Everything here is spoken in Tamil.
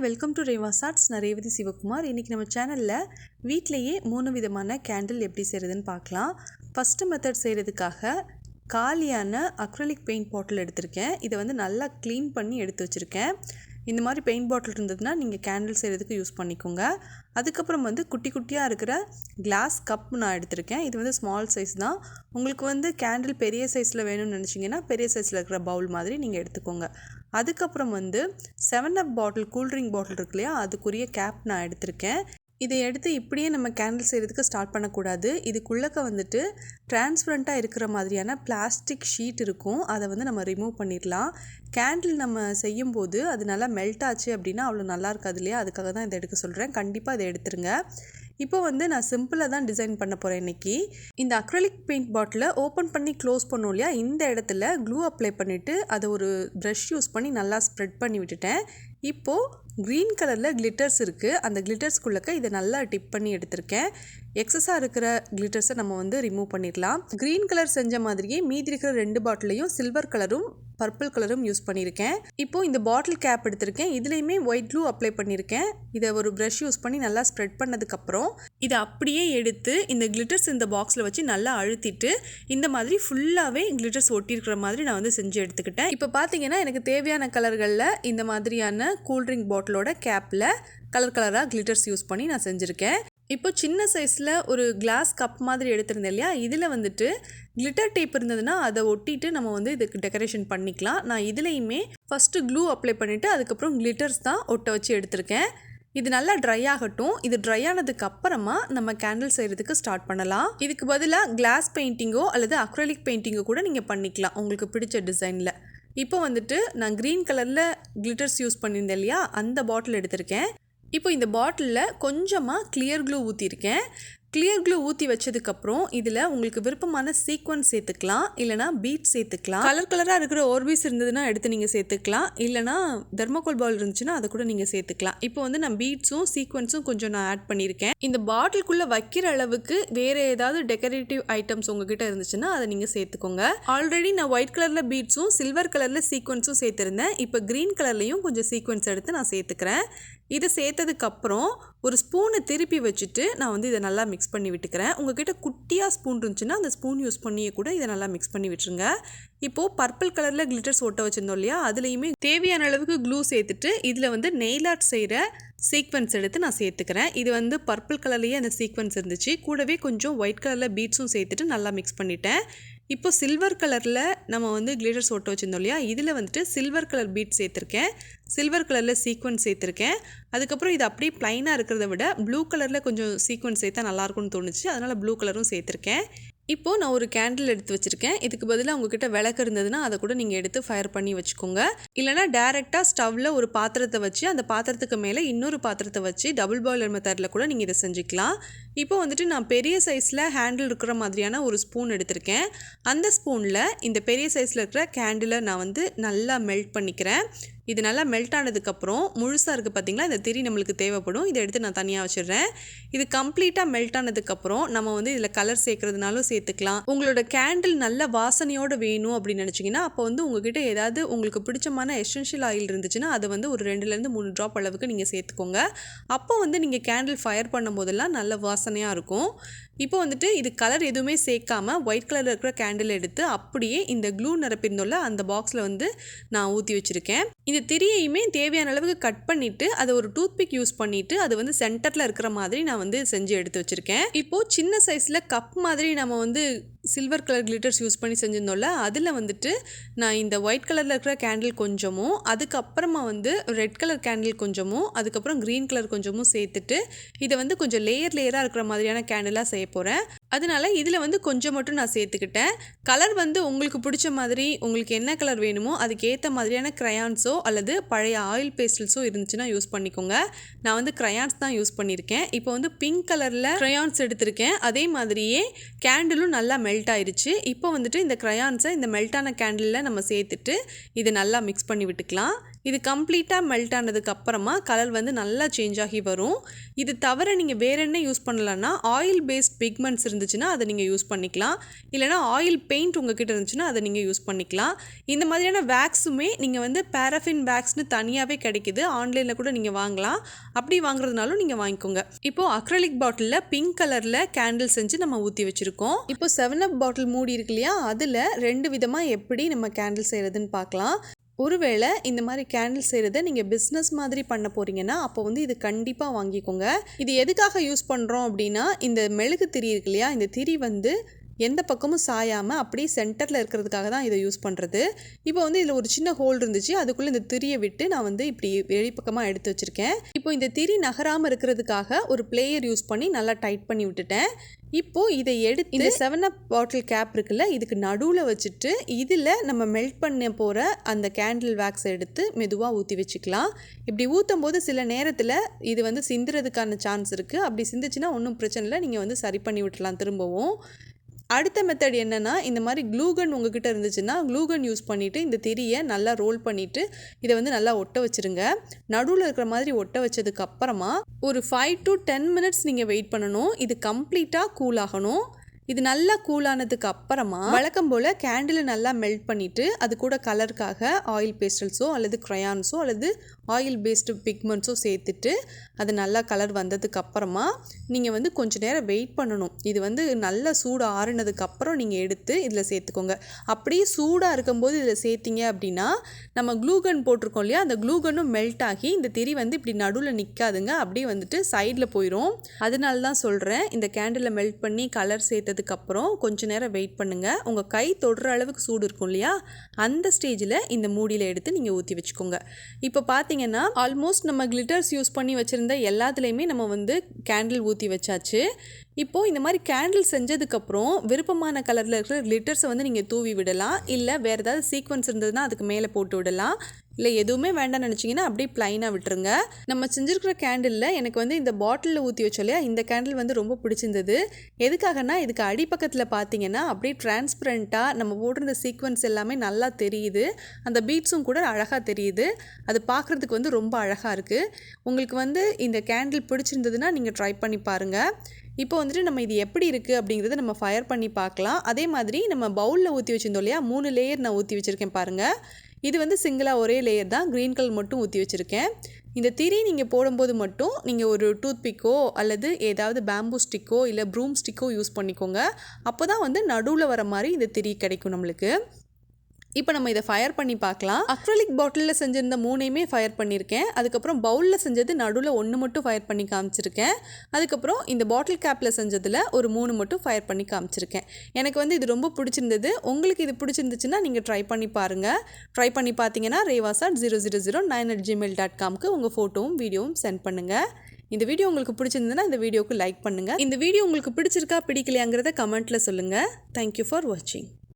Welcome to Reva's arts. நான் ரேவதி சிவகுமார். இன்றைக்கி நம்ம சேனலில் வீட்டிலையே 3 விதமான கேண்டில் எப்படி செய்கிறதுன்னு பார்க்கலாம். ஃபஸ்ட்டு மெத்தட் செய்கிறதுக்காக காலியான அக்ரிலிக் பெயிண்ட் பாட்டில் எடுத்திருக்கேன். இதை வந்து நல்லா க்ளீன் பண்ணி எடுத்து வச்சுருக்கேன். இந்த மாதிரி பெயிண்ட் பாட்டில் இருந்ததுன்னா நீங்கள் கேண்டில் செய்கிறதுக்கு யூஸ் பண்ணிக்கோங்க. அதுக்கப்புறம் வந்து குட்டி குட்டியாக இருக்கிற கிளாஸ் கப் நான் எடுத்திருக்கேன். இது வந்து ஸ்மால் சைஸ் தான். உங்களுக்கு வந்து கேண்டில் பெரிய சைஸில் வேணும்னு நினச்சிங்கன்னா பெரிய சைஸில் இருக்கிற பவுல் மாதிரி நீங்கள் எடுத்துக்கோங்க. அதுக்கப்புறம் வந்து 7up பாட்டில் கூல்ட்ரிங்க் பாட்டில் இருக்கு இல்லையா, அதுக்குரிய கேப் நான் எடுத்திருக்கேன். இதை எடுத்து இப்படியே நம்ம கேண்டில் செய்கிறதுக்கு ஸ்டார்ட் பண்ணக்கூடாது. இதுக்குள்ளக்க வந்துட்டு டிரான்ஸ்பரண்ட்டாக இருக்கிற மாதிரியான பிளாஸ்டிக் ஷீட் இருக்கும். அதை வந்து நம்ம ரிமூவ் பண்ணிடலாம். கேண்டில் நம்ம செய்யும்போது அது நல்லா மெல்ட் ஆச்சு அப்படின்னா அவ்வளோ நல்லா இருக்காது இல்லையா, அதுக்காக தான் இதை எடுக்க சொல்கிறேன். கண்டிப்பாக இதை எடுத்துருங்க. இப்போ வந்து நான் சிம்பிளாக தான் டிசைன் பண்ண போகிறேன் இன்றைக்கி. இந்த அக்ரிலிக் பெயிண்ட் பாட்டிலை ஓப்பன் பண்ணி க்ளோஸ் பண்ணோம் இல்லையா, இந்த இடத்துல க்ளூ அப்ளை பண்ணிவிட்டு அதை ஒரு ப்ரஷ் யூஸ் பண்ணி நல்லா ஸ்ப்ரெட் பண்ணி விட்டுட்டேன். இப்போது க்ரீன் கலரில் கிளிட்டர்ஸ் இருக்குது. அந்த கிளிட்டர்ஸ்குள்ளக்க இதை நல்லா டிப் பண்ணி எடுத்திருக்கேன். எக்ஸஸாக இருக்கிற கிளிட்டர்ஸை நம்ம வந்து ரிமூவ் பண்ணிடலாம். க்ரீன் கலர் செஞ்ச மாதிரியே மீதி இருக்கிற 2 பாட்டிலையும் சில்வர் கலரும் பர்பிள் கலரும் யூஸ் பண்ணியிருக்கேன். இப்போது இந்த பாட்டில் கேப் எடுத்திருக்கேன். இதுலேயுமே ஒயிட் க்ளூ அப்ளை பண்ணியிருக்கேன். இதை ஒரு ப்ரஷ் யூஸ் பண்ணி நல்லா ஸ்ப்ரெட் பண்ணதுக்கப்புறம் இதை அப்படியே எடுத்து இந்த கிளிட்டர்ஸ் இந்த பாக்ஸில் வச்சு நல்லா அழுத்திட்டு இந்த மாதிரி ஃபுல்லாகவே கிளிட்டர்ஸ் ஒட்டியிருக்கிற மாதிரி நான் வந்து செஞ்சு எடுத்துக்கிட்டேன். இப்போ பார்த்தீங்கன்னா எனக்கு தேவையான கலர்களில் இந்த மாதிரியான கூல்ட்ரிங்க் பாட்டிலோட கேப்பில் கலராக கிளிட்டர்ஸ் யூஸ் பண்ணி நான் செஞ்சுருக்கேன். இப்போ சின்ன சைஸில் ஒரு கிளாஸ் கப் மாதிரி எடுத்திருந்தேன் இல்லையா, இதில் வந்துட்டு கிளிட்டர் டேப் இருந்ததுன்னா அதை ஒட்டிட்டு நம்ம வந்து இதுக்கு டெக்கரேஷன் பண்ணிக்கலாம். நான் இதுலேயுமே ஃபஸ்ட்டு க்ளூ அப்ளை பண்ணிவிட்டு அதுக்கப்புறம் கிளிட்டர்ஸ் தான் ஒட்ட வச்சு எடுத்திருக்கேன். இது நல்லா ட்ரை ஆகட்டும். இது ட்ரை ஆனதுக்கு அப்புறமா நம்ம கேண்டில் செய்கிறதுக்கு ஸ்டார்ட் பண்ணலாம். இதுக்கு பதிலாக கிளாஸ் பெயிண்டிங்கோ அல்லது அக்ரிலிக் பெயிண்டிங்கோ கூட நீங்கள் பண்ணிக்கலாம் உங்களுக்கு பிடிச்ச டிசைனில். இப்போ வந்துட்டு நான் க்ரீன் கலரில் கிளிட்டர்ஸ் யூஸ் பண்ணியிருந்தேன் இல்லையா, அந்த பாட்டில் எடுத்திருக்கேன். இப்போ இந்த பாட்டிலில் கொஞ்சமாக கிளியர் க்ளூ ஊற்றிருக்கேன். கிளியர் க்ளூ ஊற்றி வச்சதுக்கப்புறம் இதில் உங்களுக்கு விருப்பமான சீக்வன்ஸ் சேர்த்துக்கலாம், இல்லைனா பீட் சேர்த்துக்கலாம். கலராக இருக்கிற ஓர்பிஸ் இருந்ததுன்னா எடுத்து நீங்கள் சேர்த்துக்கலாம், இல்லைனா தெர்மோகோல் பால் இருந்துச்சுன்னா அதை கூட நீங்கள் சேர்த்துக்கலாம். இப்போ வந்து நான் பீட்ஸும் சீக்வன்ஸும் கொஞ்சம் நான் ஆட் பண்ணியிருக்கேன். இந்த பாட்டிலுக்குள்ளே வைக்கிற அளவுக்கு வேறு ஏதாவது டெக்கரேட்டிவ் ஐட்டம்ஸ் உங்ககிட்ட இருந்துச்சுன்னா அதை நீங்கள் சேர்த்துக்கோங்க. ஆல்ரெடி நான் ஒயிட் கலரில் பீட்ஸும் சில்வர் கலரில் சீக்வன்ஸும் சேர்த்துருந்தேன். இப்போ க்ரீன் கலர்லேயும் கொஞ்சம் சீக்வன்ஸ் எடுத்து நான் சேர்த்துக்கிறேன். இதை சேர்த்ததுக்கப்புறம் ஒரு ஸ்பூனை திருப்பி வச்சுட்டு நான் வந்து இதை நல்லா மிக்ஸ் பண்ணி விட்டுக்கிறேன். உங்ககிட்ட குட்டியாக ஸ்பூன் இருந்துச்சுன்னா அந்த ஸ்பூன் யூஸ் பண்ணியே கூட இதை நல்லா மிக்ஸ் பண்ணி விட்டுருங்க. இப்போது பர்பிள் கலரில் கிளிட்டர்ஸ் ஒட்ட வச்சுருந்தோம் இல்லையா, அதுலேயுமே தேவையான அளவுக்கு க்ளூ சேர்த்துட்டு இதில் வந்து நெயில் ஆர்ட் செய்கிற சீக்வன்ஸ் எடுத்து நான் சேர்த்துக்கிறேன். இது வந்து பர்பிள் கலர்லேயே அந்த சீக்வன்ஸ் இருந்துச்சு. கூடவே கொஞ்சம் ஒயிட் கலரில் பீட்ஸும் சேர்த்துட்டு நல்லா மிக்ஸ் பண்ணிட்டேன். இப்போ சில்வர் கலரில் நம்ம வந்து கிளிட்டர்ஸ் ஒட்ட வச்சுருந்தோம் இல்லையா, இதில் வந்துட்டு சில்வர் கலர் பீட் சேர்த்துருக்கேன், சில்வர் கலரில் சீக்வன்ஸ் சேர்த்துருக்கேன். அதுக்கப்புறம் இது அப்படியே ப்ளைனாக இருக்கிறத விட ப்ளூ கலரில் கொஞ்சம் சீக்வன்ஸ் சேர்த்தா நல்லாயிருக்கும்னு தோணுச்சு, அதனால் ப்ளூ கலரும் சேர்த்துருக்கேன். இப்போது நான் ஒரு கேண்டில் எடுத்து வச்சுருக்கேன். இதுக்கு பதிலாக உங்ககிட்ட விளக்கு இருந்ததுன்னா அதை கூட நீங்கள் எடுத்து ஃபயர் பண்ணி வச்சுக்கோங்க. இல்லைனா டேரெக்டாக ஸ்டவ்வில் ஒரு பாத்திரத்தை வச்சு அந்த பாத்திரத்துக்கு மேலே இன்னொரு பாத்திரத்தை வச்சு டபுள் பாய்லர் மெத்தடில் கூட நீங்கள் இதை செஞ்சுக்கலாம். இப்போ வந்துட்டு நான் பெரிய சைஸில் ஹேண்டில் இருக்கிற மாதிரியான ஒரு ஸ்பூன் எடுத்திருக்கேன். அந்த ஸ்பூனில் இந்த பெரிய சைஸில் இருக்கிற கேண்டிலை நான் வந்து நல்லா மெல்ட் பண்ணிக்கிறேன். இது நல்லா மெல்ட் ஆனதுக்கப்புறம் முழுசாக இருக்குது பார்த்திங்களா, இந்த திரி நம்மளுக்கு தேவைப்படும். இதை எடுத்து நான் தனியாக வச்சிடுறேன். இது கம்ப்ளீட்டாக மெல்ட் ஆனதுக்கப்புறம் நம்ம வந்து இதில் கலர் சேர்க்குறதுனாலும் சேர்த்துக்கலாம். உங்களோட கேண்டில் நல்ல வாசனையோடு வேணும் அப்படின்னு நினச்சிங்கன்னா அப்போ வந்து உங்ககிட்ட ஏதாவது உங்களுக்கு பிடிச்சமான எசென்ஷியல் ஆயில் இருந்துச்சுன்னா அதை வந்து ஒரு 2லேருந்து 3 ட்ராப் அளவுக்கு நீங்கள் சேர்த்துக்கோங்க. அப்போ வந்து நீங்கள் கேண்டில் ஃபயர் பண்ணும் போதெல்லாம் நல்ல வாசனையாக இருக்கும். இப்போ வந்துட்டு இது கலர் எதுவுமே சேர்க்காமல் ஒயிட் கலரில் இருக்கிற கேண்டில் எடுத்து அப்படியே இந்த க்ளூ நிரப்பிருந்தோம்ல அந்த பாக்ஸில் வந்து நான் ஊற்றி வச்சுருக்கேன். இந்த திரியையுமே தேவையான அளவுக்கு கட் பண்ணிவிட்டு அதை ஒரு டூத்பிக் யூஸ் பண்ணிவிட்டு அது வந்து சென்டரில் இருக்கிற மாதிரி நான் வந்து செஞ்சு எடுத்து வச்சுருக்கேன். இப்போது சின்ன சைஸில் கப் மாதிரி நம்ம வந்து சில்வர் கலர் கிளிட்டர்ஸ் யூஸ் பண்ணி செஞ்சிருந்தோம்ல, அதில் வந்துட்டு நான் இந்த ஒயிட் கலரில் இருக்கிற கேண்டில் கொஞ்சமும், அதுக்கப்புறமா வந்து ரெட் கலர் கேண்டில் கொஞ்சமும், அதுக்கப்புறம் க்ரீன் கலர் கொஞ்சமும் சேர்த்துட்டு இதை வந்து கொஞ்சம் லேயராக இருக்கிற மாதிரியான கேண்டிலாக செய்ய போகிறேன். அதனால் இதில் வந்து கொஞ்சம் மட்டும் நான் சேர்த்துக்கிட்டேன். கலர் வந்து உங்களுக்கு பிடிச்ச மாதிரி உங்களுக்கு என்ன கலர் வேணுமோ அதுக்கேற்ற மாதிரியான க்ரையான்ஸோ அல்லது பழைய ஆயில் பேஸ்டல்ஸோ இருந்துச்சுன்னா யூஸ் பண்ணிக்கோங்க. நான் வந்து க்ரையான்ஸ் தான் யூஸ் பண்ணியிருக்கேன். இப்போ வந்து பிங்க் கலரில் க்ரையான்ஸ் எடுத்திருக்கேன். அதே மாதிரியே கேண்டிலும் நல்லா மெல்ட் ஆயிடுச்சு. இப்போ வந்துட்டு இந்த க்ரையான்ஸை இந்த மெல்ட்டான கேண்டிலில் நம்ம சேர்த்துட்டு இதை நல்லா மிக்ஸ் பண்ணி விட்டுக்கலாம். இது கம்ப்ளீட்டாக மெல்ட் ஆனதுக்கு அப்புறமா கலர் வந்து நல்லா சேஞ்ச் ஆகி வரும். இது தவிர நீங்கள் வேறு என்ன யூஸ் பண்ணலான்னா ஆயில் பேஸ்ட் பிக்மெண்ட்ஸ் இருந்துச்சுன்னா அதை நீங்கள் யூஸ் பண்ணிக்கலாம். இல்லைனா ஆயில் பெயிண்ட் உங்ககிட்ட இருந்துச்சுன்னா அதை நீங்கள் யூஸ் பண்ணிக்கலாம். இந்த மாதிரியான வேக்ஸுமே நீங்கள் வந்து பேராஃபின் வேக்ஸ்னு தனியாகவே கிடைக்கிது. ஆன்லைனில் கூட நீங்கள் வாங்கலாம். அப்படி வாங்குறதுனாலும் நீங்கள் வாங்கிக்கோங்க. இப்போது அக்ரலிக் பாட்டிலில் பிங்க் கலரில் கேண்டில் செஞ்சு நம்ம ஊற்றி வச்சுருக்கோம். இப்போ 7up பாட்டில் மூடி இருக்கு இல்லையா, அதில் 2 விதமாக எப்படி நம்ம கேண்டில் செய்கிறதுன்னு பார்க்கலாம். ஒருவேளை இந்த மாதிரி கேண்டில் செய்கிறத நீங்கள் பிஸ்னஸ் மாதிரி பண்ண போகிறீங்கன்னா அப்போ வந்து இது கண்டிப்பாக வாங்கிக்கோங்க. இது எதுக்காக யூஸ் பண்ணுறோம் அப்படின்னா, இந்த மெழுகு திரி இருக்கு இல்லையா, இந்த திரி வந்து எந்த பக்கமும் சாயாமல் அப்படியே சென்டரில் இருக்கிறதுக்காக தான் இதை யூஸ் பண்ணுறது. இப்போ வந்து இதில் ஒரு சின்ன ஹோல் இருந்துச்சு, அதுக்குள்ளே இந்த திரியை விட்டு நான் வந்து இப்படி வெளிப்பக்கமாக எடுத்து வச்சுருக்கேன். இப்போ இந்த திரி நகராமல் இருக்கிறதுக்காக ஒரு பிளேயர் யூஸ் பண்ணி நல்லா டைட் பண்ணி விட்டுட்டேன். இப்போது இதை எடுத்து இந்த 7up பாட்டில் கேப் இருக்குல்ல, இதுக்கு நடுவில் வச்சுட்டு இதில் நம்ம மெல்ட் பண்ண போகிற அந்த கேண்டில் வேக்ஸை எடுத்து மெதுவாக ஊற்றி வச்சுக்கலாம். இப்படி ஊற்றும் போது சில நேரத்தில் இது வந்து சிந்துறதுக்கான சான்ஸ் இருக்குது. அப்படி சிந்துச்சுன்னா ஒன்றும் பிரச்சனை இல்லை, நீங்கள் வந்து சரி பண்ணி விட்டுலாம் திரும்பவும். அடுத்த மெத்தட் என்னென்னா, இந்த மாதிரி க்ளூகன் உங்ககிட்ட இருந்துச்சுன்னா க்ளூகன் யூஸ் பண்ணிவிட்டு இந்த திரியை நல்லா ரோல் பண்ணிவிட்டு இதை வந்து நல்லா ஒட்ட வச்சுருங்க. நடுவில் இருக்கிற மாதிரி ஒட்ட வச்சதுக்கப்புறமா ஒரு 5 to 10 minutes நீங்கள் வெயிட் பண்ணணும். இது கம்ப்ளீட்டாக கூல் ஆகணும். இது நல்லா கூலானதுக்கு அப்புறமா வழக்கம் போல் கேண்டில் நல்லா மெல்ட் பண்ணிவிட்டு அது கூட கலருக்காக ஆயில் பேஸ்டல்ஸோ அல்லது க்ரையான்ஸோ அல்லது ஆயில் பேஸ்டு பிக்மெண்ட்ஸோ சேர்த்துட்டு அது நல்லா கலர் வந்ததுக்கு அப்புறமா நீங்கள் வந்து கொஞ்சம் நேரம் வெயிட் பண்ணணும். இது வந்து நல்லா சூடு ஆறுனதுக்கப்புறம் நீங்கள் எடுத்து இதில் சேர்த்துக்கோங்க. அப்படியே சூடாக இருக்கும்போது இதில் சேர்த்திங்க அப்படின்னா நம்ம க்ளூகன் போட்டிருக்கோம் இல்லையா, அந்த க்ளூகனும் மெல்ட் ஆகி இந்த திரி வந்து இப்படி நடுவில் நிற்காதுங்க, அப்படியே வந்துட்டு சைடில் போயிடும். அதனால தான் சொல்கிறேன், இந்த கேண்டிலை மெல்ட் பண்ணி கலர் சேர்த்ததுக்கப்புறம் கொஞ்சம் நேரம் வெயிட் பண்ணுங்கள். உங்கள் கை தொடுற அளவுக்கு சூடு இருக்கும் இல்லையா, அந்த ஸ்டேஜில் இந்த மூடியில் எடுத்து நீங்கள் ஊற்றி வச்சுக்கோங்க. இப்போ பார்த்தீங்கன்னா ஆல்மோஸ்ட் நம்ம கிளிட்டர்ஸ் யூஸ் பண்ணி வச்சுருந்த எல்லாத்துலேயுமே நம்ம வந்து கேண்டில் ஊற்றி வச்சாச்சு. இப்போது இந்த மாதிரி கேண்டில் செஞ்சதுக்கப்புறம் விருப்பமான கலரில் இருக்கிற கிளிட்டர்ஸை வந்து நீங்கள் தூவி விடலாம். இல்லை வேறு ஏதாவது சீக்வன்ஸ் இருந்ததுன்னா அதுக்கு மேலே போட்டு விடலாம். இல்லை எதுவுமே வேண்டாம்னு நினச்சிங்கன்னா அப்படியே ப்ளைனாக விட்டுருங்க. நம்ம செஞ்சுருக்கிற கேண்டிலில் எனக்கு வந்து இந்த பாட்டிலில் ஊற்றி வச்சோம் இல்லையா, இந்த கேண்டில் வந்து ரொம்ப பிடிச்சிருந்தது. எதுக்காகனா இதுக்கு அடிப்பக்கத்தில் பார்த்தீங்கன்னா அப்படியே டிரான்ஸ்பரண்ட்டாக நம்ம போட்டிருந்த சீக்வன்ஸ் எல்லாமே நல்லா தெரியுது. அந்த பீட்ஸும் கூட அழகாக தெரியுது. அது பார்க்குறதுக்கு வந்து ரொம்ப அழகாக இருக்குது. உங்களுக்கு வந்து இந்த கேண்டில் பிடிச்சிருந்ததுன்னா நீங்கள் ட்ரை பண்ணி பாருங்கள். இப்போ வந்துட்டு நம்ம இது எப்படி இருக்குது அப்படிங்கிறத நம்ம ஃபயர் பண்ணி பார்க்கலாம். அதே மாதிரி நம்ம பவுலில் ஊற்றி வச்சுருந்தோம் இல்லையா, 3 லேயர் நான் ஊற்றி வச்சுருக்கேன் பாருங்கள். இது வந்து சிங்கிளாக ஒரே லேயர் தான், க்ரீன் கலர் மட்டும் ஊற்றி வச்சுருக்கேன். இந்த திரி நீங்கள் போடும்போது மட்டும் நீங்கள் ஒரு டூத் பிக்கோ அல்லது ஏதாவது பேம்பூ ஸ்டிக்கோ இல்லை ப்ரூம் ஸ்டிக்கோ யூஸ் பண்ணிக்கோங்க. அப்போ தான் வந்து நடுவில் வர மாதிரி இந்த திரி கிடைக்கும் நம்மளுக்கு. இப்போ நம்ம இதை ஃபயர் பண்ணி பார்க்கலாம். அக்ரலிக் பாட்டிலில் செஞ்சிருந்த 3ஐயுமே ஃபயர் பண்ணியிருக்கேன். அதுக்கப்புறம் பவுலில் செஞ்சது நடுவில் 1 மட்டும் ஃபயர் பண்ணி காமிச்சிருக்கேன். அதுக்கப்புறம் இந்த பாட்டில் கேப்பில் செஞ்சதில் ஒரு 3 மட்டும் ஃபயர் பண்ணி காமிச்சிருக்கேன். எனக்கு வந்து இது ரொம்ப பிடிச்சிருந்தது. உங்களுக்கு இது பிடிச்சிருந்துச்சுன்னா நீங்கள் ட்ரை பண்ணி பாருங்கள். ட்ரை பண்ணி பார்த்தீங்கன்னா revas@0009@gmail.comக்கு உங்கள் ஃபோட்டோவும் வீடியோவும் சென்ட் பண்ணுங்கள். இந்த வீடியோ உங்களுக்கு பிடிச்சிருந்ததுன்னா இந்த வீடியோவுக்கு லைக் பண்ணுங்கள். இந்த வீடியோ உங்களுக்கு பிடிச்சிருக்கா பிடிக்கலையாங்கிறத கமெண்ட்டில் சொல்லுங்கள். தேங்க்யூ ஃபார் வாட்சிங்.